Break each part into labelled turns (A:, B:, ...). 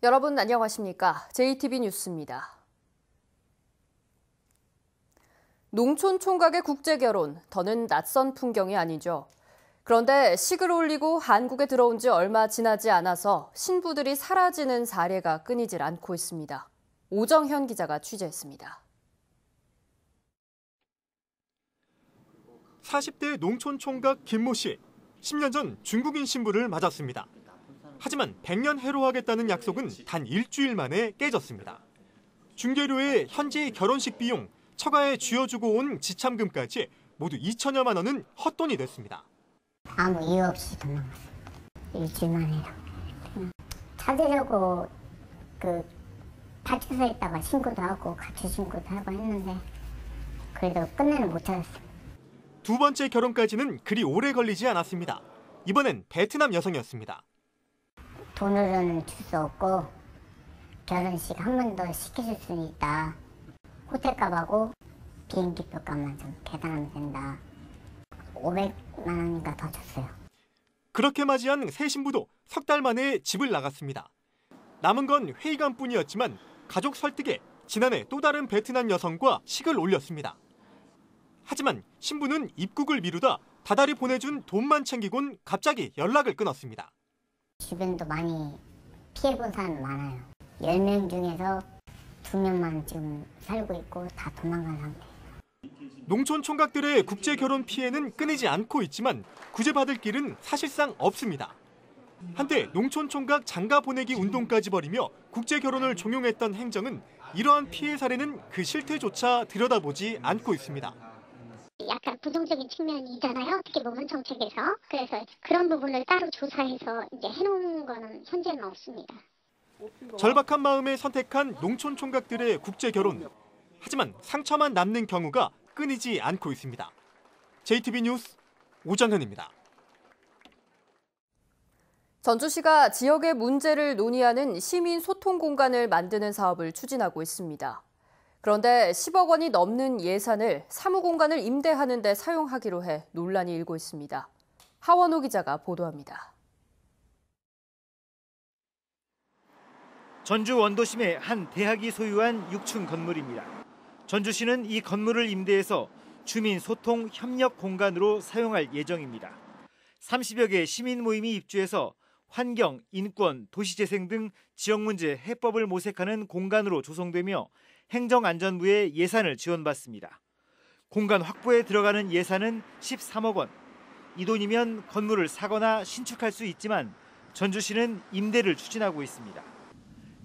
A: 여러분 안녕하십니까? JTB 뉴스입니다. 농촌 총각의 국제결혼, 더는 낯선 풍경이 아니죠. 그런데 식을 올리고 한국에 들어온 지 얼마 지나지 않아서 신부들이 사라지는 사례가 끊이질 않고 있습니다. 오정현 기자가 취재했습니다.
B: 40대 농촌 총각 김모 씨, 10년 전 중국인 신부를 맞았습니다. 하지만 100년 해로하겠다는 약속은 단 일주일 만에 깨졌습니다. 중개료에 현지의 결혼식 비용, 처가에 쥐어주고 온 지참금까지 모두 2천여만 원은 헛돈이 됐습니다.
C: 아무 이유 없이 도망갔어요. 일주일 만에요. 찾으려고 파출소에 있다가 신고도 하고 가출 신고도 하고 했는데 그래도 끝내는 못 찾았어요.
B: 두 번째 결혼까지는 그리 오래 걸리지 않았습니다. 이번엔 베트남 여성이었습니다.
C: 돈으로는 줄 수 없고 결혼식 한 번 더 시켜줄 수는 있다. 호텔값하고 비행기표 값만 좀 계산하면 된다. 500만 원인가 더 줬어요.
B: 그렇게 맞이한 새 신부도 석 달 만에 집을 나갔습니다. 남은 건 회의감뿐이었지만 가족 설득에 지난해 또 다른 베트남 여성과 식을 올렸습니다. 하지만 신부는 입국을 미루다 다달이 보내준 돈만 챙기곤 갑자기 연락을 끊었습니다.
C: 주변도 많이 피해본 사람 많아요. 10명 중에서 2명만 지금 살고 있고 다 도망간 상태예요.
B: 농촌 총각들의 국제 결혼 피해는 끊이지 않고 있지만 구제받을 길은 사실상 없습니다. 한때 농촌 총각 장가 보내기 운동까지 벌이며 국제 결혼을 종용했던 행정은 이러한 피해 사례는 그 실태조차 들여다보지 않고 있습니다.
D: 약간 부정적인 측면이 있잖아요. 어떻게 보면 정책에서. 그래서 그런 부분을 따로 조사해서 이제 해놓은 거는 현재는 없습니다.
B: 절박한 마음에 선택한 농촌 총각들의 국제 결혼. 하지만 상처만 남는 경우가 끊이지 않고 있습니다. JTB 뉴스 오정현입니다.
A: 전주시가 지역의 문제를 논의하는 시민 소통 공간을 만드는 사업을 추진하고 있습니다. 그런데 10억 원이 넘는 예산을 사무공간을 임대하는 데 사용하기로 해 논란이 일고 있습니다. 하원호 기자가 보도합니다.
E: 전주 원도심의 한 대학이 소유한 6층 건물입니다. 전주시는 이 건물을 임대해서 주민 소통 협력 공간으로 사용할 예정입니다. 30여 개 시민 모임이 입주해서 환경, 인권, 도시재생 등 지역 문제 해법을 모색하는 공간으로 조성되며 행정안전부의 예산을 지원받습니다. 공간 확보에 들어가는 예산은 13억 원. 이 돈이면 건물을 사거나 신축할 수 있지만 전주시는 임대를 추진하고 있습니다.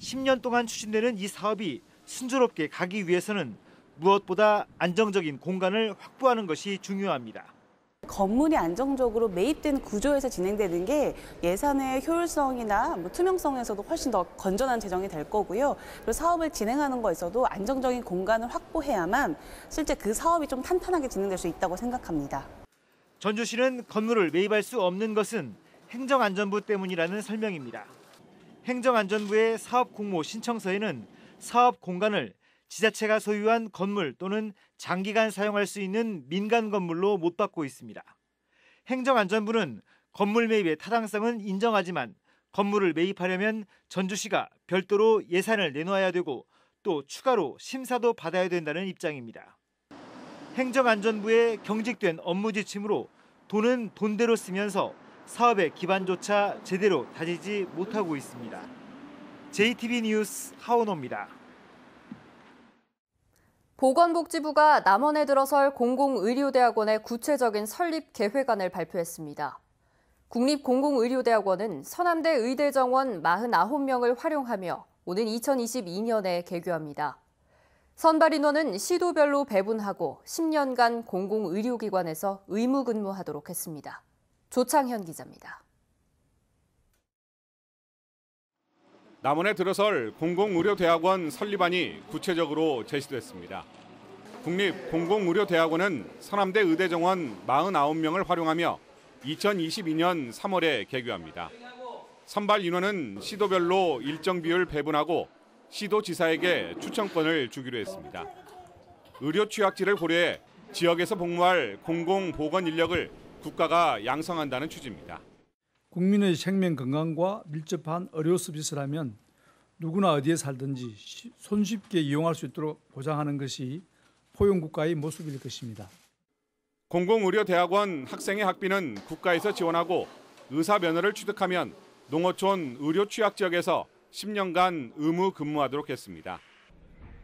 E: 10년 동안 추진되는 이 사업이 순조롭게 가기 위해서는 무엇보다 안정적인 공간을 확보하는 것이 중요합니다.
F: 건물이 안정적으로 매입된 구조에서 진행되는 게 예산의 효율성이나 투명성에서도 훨씬 더 건전한 재정이 될 거고요. 그리고 사업을 진행하는 거에서도 안정적인 공간을 확보해야만 실제 그 사업이 좀 탄탄하게 진행될 수 있다고 생각합니다.
E: 전주시는 건물을 매입할 수 없는 것은 행정안전부 때문이라는 설명입니다. 행정안전부의 사업공모 신청서에는 사업 공간을 지자체가 소유한 건물 또는 장기간 사용할 수 있는 민간 건물로 못 받고 있습니다. 행정안전부는 건물 매입의 타당성은 인정하지만 건물을 매입하려면 전주시가 별도로 예산을 내놓아야 되고 또 추가로 심사도 받아야 된다는 입장입니다. 행정안전부의 경직된 업무 지침으로 돈은 돈대로 쓰면서 사업의 기반조차 제대로 다지지 못하고 있습니다. JTB 뉴스 하원호입니다.
A: 보건복지부가 남원에 들어설 공공의료대학원의 구체적인 설립 계획안을 발표했습니다. 국립공공의료대학원은 서남대 의대정원 49명을 활용하며 오는 2022년에 개교합니다. 선발 인원은 시도별로 배분하고 10년간 공공의료기관에서 의무근무하도록 했습니다. 조창현 기자입니다.
G: 남원에 들어설 공공의료대학원 설립안이 구체적으로 제시됐습니다. 국립공공의료대학원은 서남대 의대정원 49명을 활용하며 2022년 3월에 개교합니다. 선발 인원은 시도별로 일정 비율 배분하고 시도지사에게 추천권을 주기로 했습니다. 의료 취약지를 고려해 지역에서 복무할 공공보건 인력을 국가가 양성한다는 취지입니다.
H: 국민의 생명 건강과 밀접한 의료 서비스라면 누구나 어디에 살든지 손쉽게 이용할 수 있도록 보장하는 것이 포용국가의 모습일 것입니다.
G: 공공의료대학원 학생의 학비는 국가에서 지원하고 의사 면허를 취득하면 농어촌 의료 취약 지역에서 10년간 의무 근무하도록 했습니다.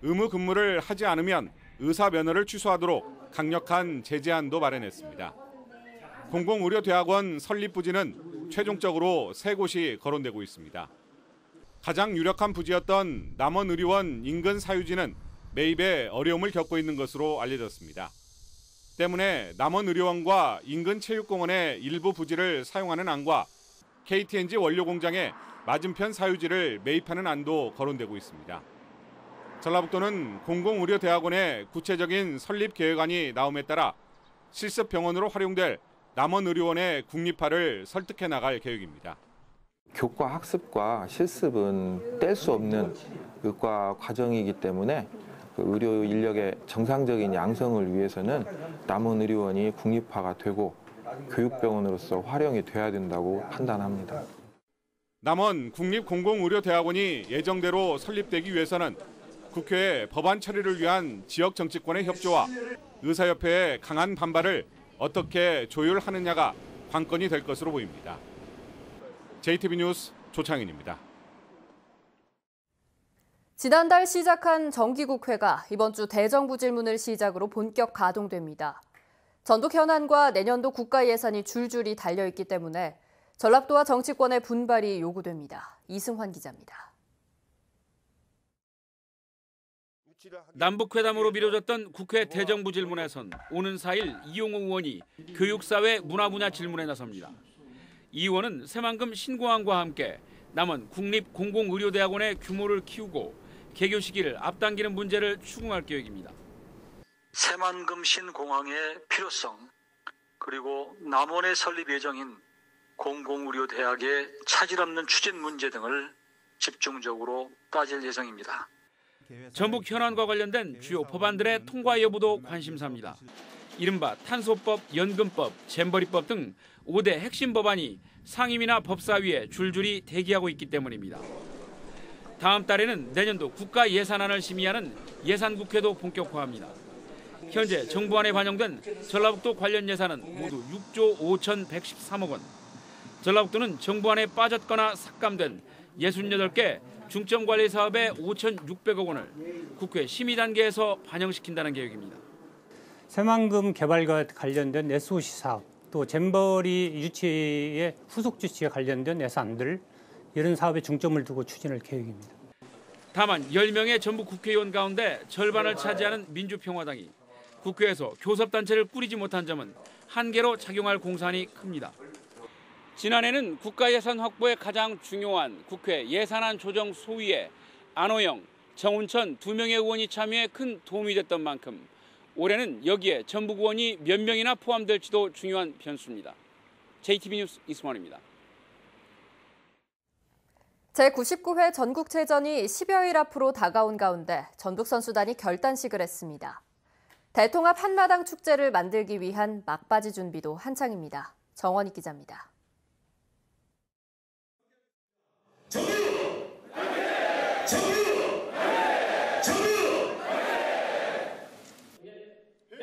G: 의무 근무를 하지 않으면 의사 면허를 취소하도록 강력한 제재안도 마련했습니다. 공공의료대학원 설립 부지는 최종적으로 3곳이 거론되고 있습니다. 가장 유력한 부지였던 남원의료원 인근 사유지는 매입에 어려움을 겪고 있는 것으로 알려졌습니다. 때문에 남원의료원과 인근 체육공원의 일부 부지를 사용하는 안과 KTNG 원료공장의 맞은편 사유지를 매입하는 안도 거론되고 있습니다. 전라북도는 공공의료대학원의 구체적인 설립 계획안이 나옴에 따라 실습 병원으로 활용될 남원의료원의 국립화를 설득해 나갈 계획입니다.
I: 교과 학습과 실습은 뗄 수 없는 의과 과정이기 때문에 의료 인력의 정상적인 양성을 위해서는 남원의료원이 국립화가 되고 교육병원으로서 활용이 돼야 된다고 판단합니다.
G: 남원 국립공공의료대학원이 예정대로 설립되기 위해서는 국회의 법안 처리를 위한 지역 정치권의 협조와 의사협회의 강한 반발을 어떻게 조율하느냐가 관건이 될 것으로 보입니다. JTB 뉴스 조창인입니다.
A: 지난달 시작한 정기국회가 이번 주 대정부 질문을 시작으로 본격 가동됩니다. 전북 현안과 내년도 국가 예산이 줄줄이 달려있기 때문에 전라도와 정치권의 분발이 요구됩니다. 이승환 기자입니다.
J: 남북회담으로 미뤄졌던 국회 대정부 질문에선 오는 4일 이용호 의원이 교육사회 문화 분야 질문에 나섭니다. 이 의원은 새만금 신공항과 함께 남원 국립공공의료대학원의 규모를 키우고 개교 시기를 앞당기는 문제를 추궁할 계획입니다.
K: 새만금 신공항의 필요성, 그리고 남원의 설립 예정인 공공의료대학의 차질 없는 추진 문제 등을 집중적으로 따질 예정입니다.
J: 전북 현안과 관련된 주요 법안들의 통과 여부도 관심사입니다. 이른바 탄소법, 연금법, 잼버리법 등 5대 핵심 법안이 상임위나 법사위에 줄줄이 대기하고 있기 때문입니다. 다음 달에는 내년도 국가 예산안을 심의하는 예산국회도 본격화합니다. 현재 정부안에 반영된 전라북도 관련 예산은 모두 6조 5,113억 원. 전라북도는 정부안에 빠졌거나 삭감된 68개 중점관리 사업의 5,600억 원을 국회 심의 단계에서 반영시킨다는 계획입니다.
L: 새만금 개발과 관련된 SOC 사업, 또 잼버리 유치의 후속 주치에 관련된 예산들, 이런 사업에 중점을 두고 추진할 계획입니다.
J: 다만 10명의 전북 국회의원 가운데 절반을 차지하는 민주평화당이 국회에서 교섭단체를 꾸리지 못한 점은 한계로 작용할 공산이 큽니다. 지난해는 국가예산 확보에 가장 중요한 국회 예산안 조정 소위에 안호영, 정운천 2명의 의원이 참여해 큰 도움이 됐던 만큼 올해는 여기에 전북 의원이 몇 명이나 포함될지도 중요한 변수입니다. JTB 뉴스 이승환입니다.
A: 제99회 전국체전이 10여일 앞으로 다가온 가운데 전북 선수단이 결단식을 했습니다. 대통합 한마당 축제를 만들기 위한 막바지 준비도 한창입니다. 정원익 기자입니다.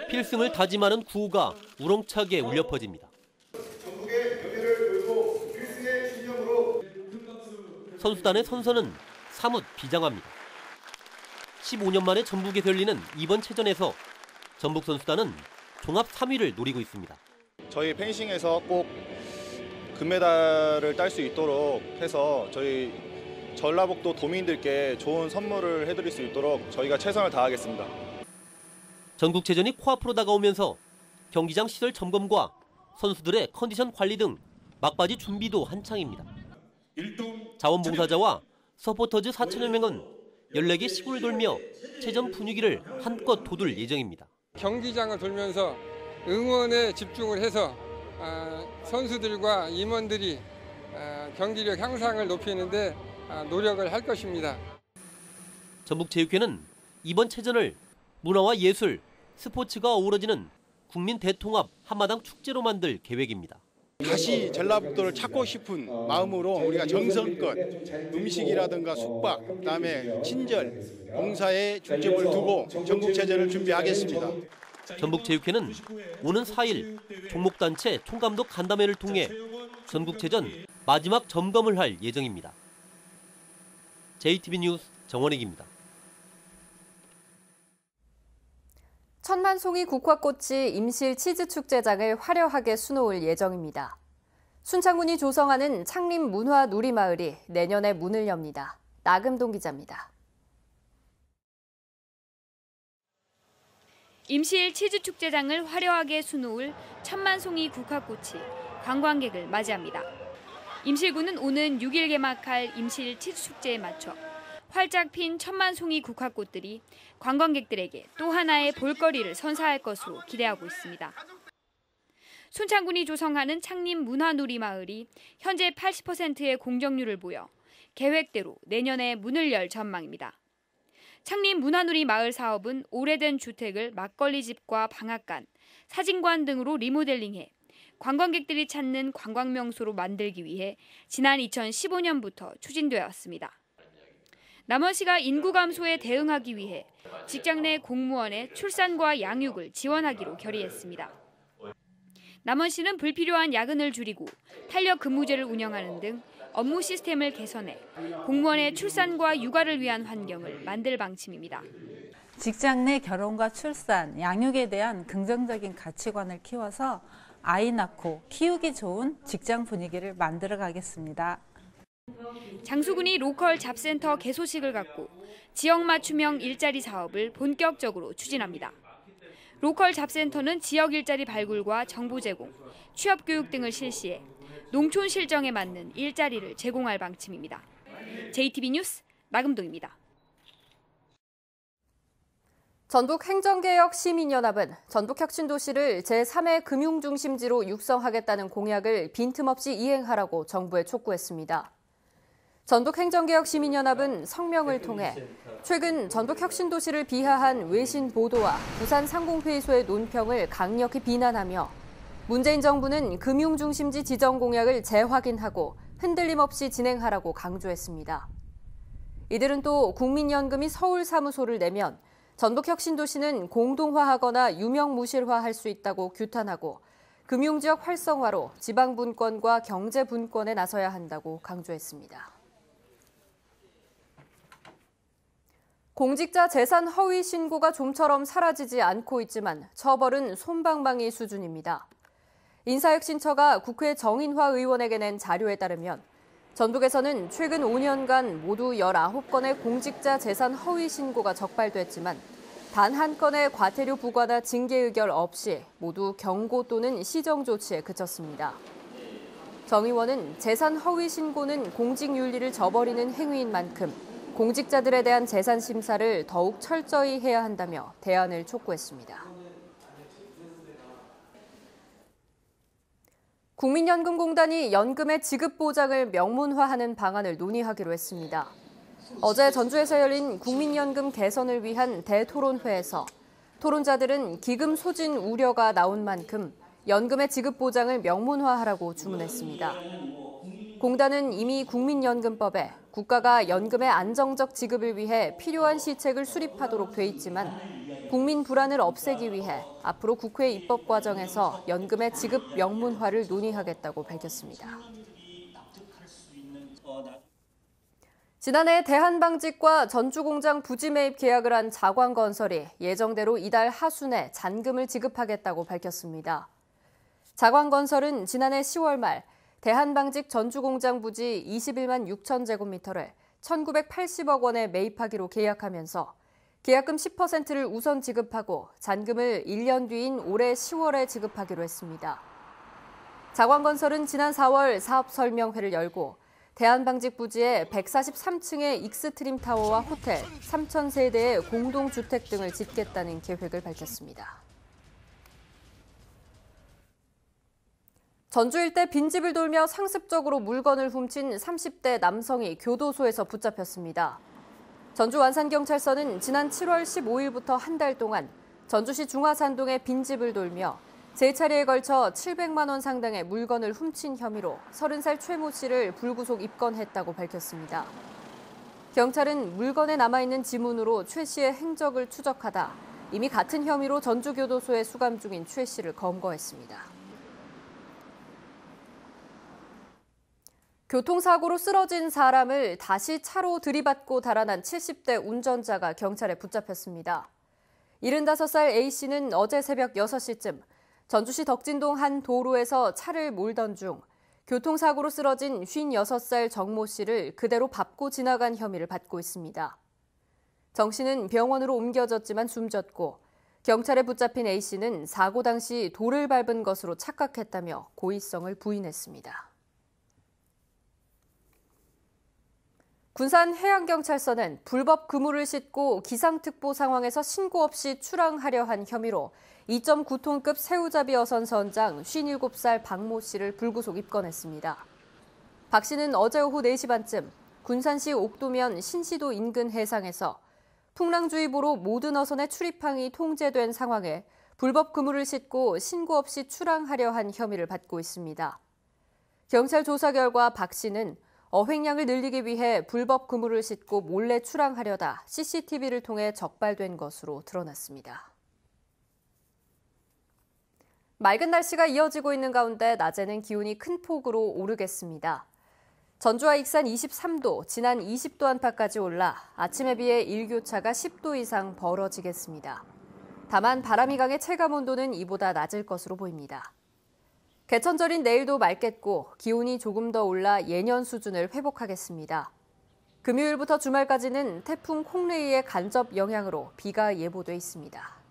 M: 필승을 다짐하는 구호가 우렁차게 울려 퍼집니다. 선수단의 선서는 사뭇 비장합니다. 15년 만에 전북에 들리는 이번 체전에서 전북 선수단은 종합 3위를 노리고 있습니다.
N: 저희 펜싱에서 꼭 금메달을 딸 수 있도록 해서 저희 전라북도 도민들께 좋은 선물을 해드릴 수 있도록 저희가 최선을 다하겠습니다.
M: 전국체전이 코앞으로 다가오면서 경기장 시설 점검과 선수들의 컨디션 관리 등 막바지 준비도 한창입니다. 자원봉사자와 서포터즈 4천여 명은 14개 시군을 돌며 체전 분위기를 한껏 돋울 예정입니다.
O: 경기장을 돌면서 응원에 집중을 해서 선수들과 임원들이 경기력 향상을 높이는 데 노력을 할 것입니다.
M: 전북체육회는 이번 체전을 문화와 예술, 스포츠가 어우러지는 국민 대통합 한마당 축제로 만들 계획입니다.
P: 다시 전라북도를 찾고 싶은 마음으로 우리가 정성껏 음식이라든가 숙박, 그다음에 친절, 봉사에 중점을 두고 전국체전을 준비하겠습니다.
M: 전북체육회는 오는 4일 종목단체 총감독 간담회를 통해 전국체전 마지막 점검을 할 예정입니다. JTB 뉴스 정원익입니다.
A: 천만송이 국화꽃이 임실 치즈축제장을 화려하게 수놓을 예정입니다. 순창군이 조성하는 창림 문화 누리마을이 내년에 문을 엽니다. 나금동 기자입니다.
Q: 임실 치즈축제장을 화려하게 수놓을 천만송이 국화꽃이 관광객을 맞이합니다. 임실군은 오는 6일 개막할 임실 치즈축제에 맞춰 활짝 핀 천만송이 국화꽃들이 관광객들에게 또 하나의 볼거리를 선사할 것으로 기대하고 있습니다. 순창군이 조성하는 창림 문화누리마을이 현재 80%의 공정률을 보여 계획대로 내년에 문을 열 전망입니다. 창림 문화누리마을 사업은 오래된 주택을 막걸리집과 방앗간, 사진관 등으로 리모델링해 관광객들이 찾는 관광명소로 만들기 위해 지난 2015년부터 추진되어 왔습니다. 남원시가 인구 감소에 대응하기 위해 직장 내 공무원의 출산과 양육을 지원하기로 결의했습니다. 남원시는 불필요한 야근을 줄이고 탄력 근무제를 운영하는 등 업무 시스템을 개선해 공무원의 출산과 육아를 위한 환경을 만들 방침입니다.
R: 직장 내 결혼과 출산, 양육에 대한 긍정적인 가치관을 키워서 아이 낳고 키우기 좋은 직장 분위기를 만들어 가겠습니다.
Q: 장수군이 로컬 잡센터 개소식을 갖고 지역 맞춤형 일자리 사업을 본격적으로 추진합니다. 로컬 잡센터는 지역 일자리 발굴과 정보 제공, 취업 교육 등을 실시해 농촌 실정에 맞는 일자리를 제공할 방침입니다. JTB 뉴스 나금동입니다.
A: 전북행정개혁시민연합은 전북혁신도시를 제3의 금융중심지로 육성하겠다는 공약을 빈틈없이 이행하라고 정부에 촉구했습니다. 전북행정개혁시민연합은 성명을 통해 최근 전북혁신도시를 비하한 외신 보도와 부산상공회의소의 논평을 강력히 비난하며 문재인 정부는 금융중심지 지정 공약을 재확인하고 흔들림 없이 진행하라고 강조했습니다. 이들은 또 국민연금이 서울 사무소를 내면 전북혁신도시는 공동화하거나 유명무실화할 수 있다고 규탄하고 금융지역 활성화로 지방분권과 경제분권에 나서야 한다고 강조했습니다. 공직자 재산 허위 신고가 좀처럼 사라지지 않고 있지만 처벌은 솜방망이 수준입니다. 인사혁신처가 국회 정인화 의원에게 낸 자료에 따르면 전북에서는 최근 5년간 모두 19건의 공직자 재산 허위 신고가 적발됐지만 단 한 건의 과태료 부과나 징계 의결 없이 모두 경고 또는 시정 조치에 그쳤습니다. 정 의원은 재산 허위 신고는 공직윤리를 저버리는 행위인 만큼 공직자들에 대한 재산 심사를 더욱 철저히 해야 한다며 대안을 촉구했습니다. 국민연금공단이 연금의 지급 보장을 명문화하는 방안을 논의하기로 했습니다. 어제 전주에서 열린 국민연금 개선을 위한 대토론회에서 토론자들은 기금 소진 우려가 나온 만큼 연금의 지급 보장을 명문화하라고 주문했습니다. 공단은 이미 국민연금법에 국가가 연금의 안정적 지급을 위해 필요한 시책을 수립하도록 돼 있지만 국민 불안을 없애기 위해 앞으로 국회 입법 과정에서 연금의 지급 명문화를 논의하겠다고 밝혔습니다. 지난해 대한방직과 전주공장 부지 매입 계약을 한 자광건설이 예정대로 이달 하순에 잔금을 지급하겠다고 밝혔습니다. 자광건설은 지난해 10월 말 대한방직 전주공장 부지 21만 6천 제곱미터를 1,980억 원에 매입하기로 계약하면서 계약금 10%를 우선 지급하고 잔금을 1년 뒤인 올해 10월에 지급하기로 했습니다. 자광건설은 지난 4월 사업 설명회를 열고 대한방직 부지에 143층의 익스트림 타워와 호텔, 3,000세대의 공동주택 등을 짓겠다는 계획을 밝혔습니다. 전주 일대 빈집을 돌며 상습적으로 물건을 훔친 30대 남성이 교도소에서 붙잡혔습니다. 전주 완산경찰서는 지난 7월 15일부터 한 달 동안 전주시 중화산동의 빈집을 돌며 세 차례에 걸쳐 700만 원 상당의 물건을 훔친 혐의로 30살 최모 씨를 불구속 입건했다고 밝혔습니다. 경찰은 물건에 남아있는 지문으로 최 씨의 행적을 추적하다 이미 같은 혐의로 전주교도소에 수감 중인 최 씨를 검거했습니다. 교통사고로 쓰러진 사람을 다시 차로 들이받고 달아난 70대 운전자가 경찰에 붙잡혔습니다. 75살 A씨는 어제 새벽 6시쯤 전주시 덕진동 한 도로에서 차를 몰던 중 교통사고로 쓰러진 56살 정모 씨를 그대로 밟고 지나간 혐의를 받고 있습니다. 정 씨는 병원으로 옮겨졌지만 숨졌고 경찰에 붙잡힌 A씨는 사고 당시 돌을 밟은 것으로 착각했다며 고의성을 부인했습니다. 군산 해양경찰서는 불법 그물을 싣고 기상특보 상황에서 신고 없이 출항하려 한 혐의로 2.9톤급 새우잡이 어선 선장 57살 박모 씨를 불구속 입건했습니다. 박 씨는 어제 오후 4시 반쯤 군산시 옥도면 신시도 인근 해상에서 풍랑주의보로 모든 어선의 출입항이 통제된 상황에 불법 그물을 싣고 신고 없이 출항하려 한 혐의를 받고 있습니다. 경찰 조사 결과 박 씨는 어획량을 늘리기 위해 불법 그물을 싣고 몰래 출항하려다 CCTV를 통해 적발된 것으로 드러났습니다. 맑은 날씨가 이어지고 있는 가운데 낮에는 기온이 큰 폭으로 오르겠습니다. 전주와 익산 23도, 진안 20도 안팎까지 올라 아침에 비해 일교차가 10도 이상 벌어지겠습니다. 다만 바람이 강해 체감온도는 이보다 낮을 것으로 보입니다. 개천절인 내일도 맑겠고 기온이 조금 더 올라 예년 수준을 회복하겠습니다. 금요일부터 주말까지는 태풍 콩레이의 간접 영향으로 비가 예보돼 있습니다.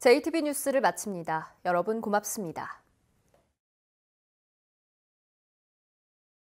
A: JTB 뉴스를 마칩니다. 여러분 고맙습니다.